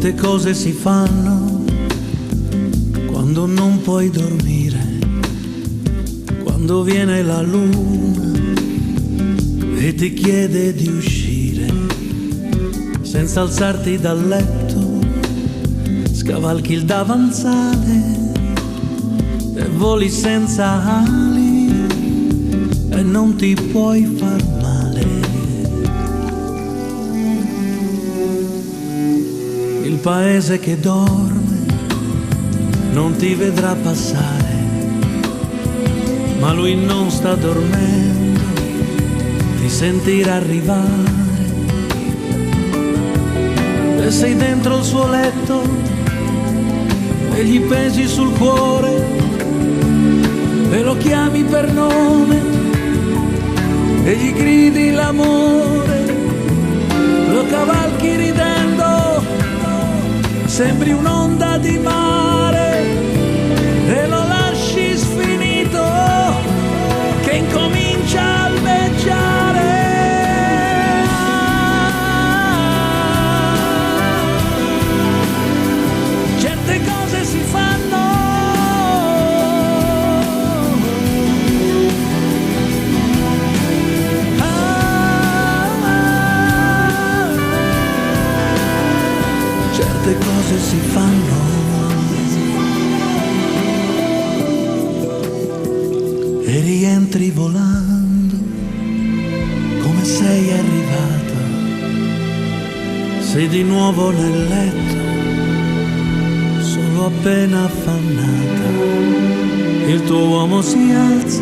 Certe cose si fanno quando non puoi dormire, quando viene la luna e ti chiede di uscire, senza alzarti dal letto, scavalchi il davanzale e voli senza ali e non ti puoi far male. Il paese che dorme non ti vedrà passare, ma lui non sta dormendo, ti sentirà arrivare. E sei dentro il suo letto e gli pesi sul cuore e lo chiami per nome e gli gridi l'amore, lo cavalchi ridendo, sembri un'onda di mare e lo lasci sfinito che incomincia a alveggiare. Certe cose si fanno certe cose si fanno e rientri volando come sei arrivata. Sei di nuovo nel letto, solo appena affannata. Il tuo uomo si alza,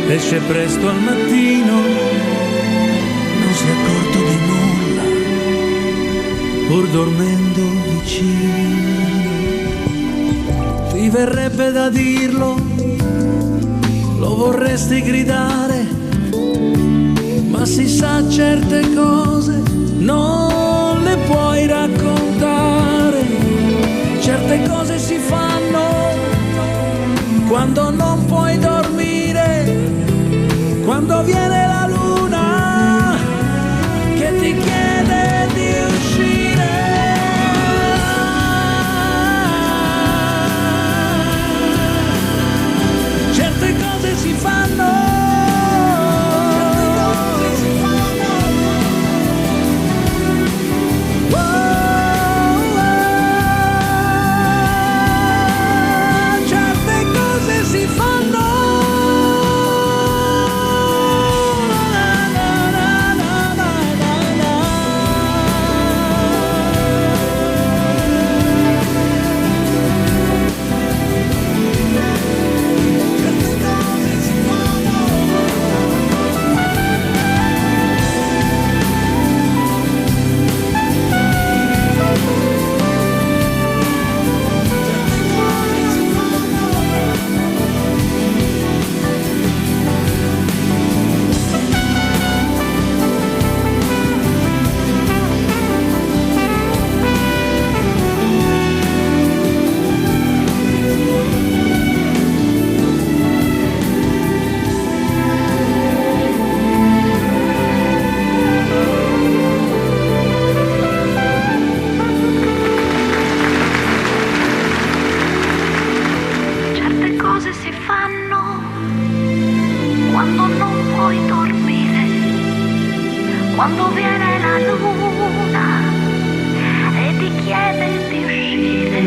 esce presto al mattino, non si è accorto di nulla, pur dormendo vicino. Ti verrebbe da dirlo, lo vorresti gridare, ma si sa certe cose non le puoi raccontare. Certe cose si fanno quando non puoi dormire, quando viene la luna che ti chiede di uscire. Certe cose si fanno. Quando viene la luna e ti chiede di uscire.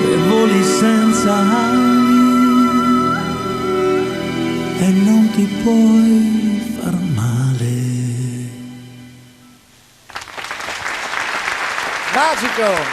E voli senza ali e non ti puoi far male. Magico!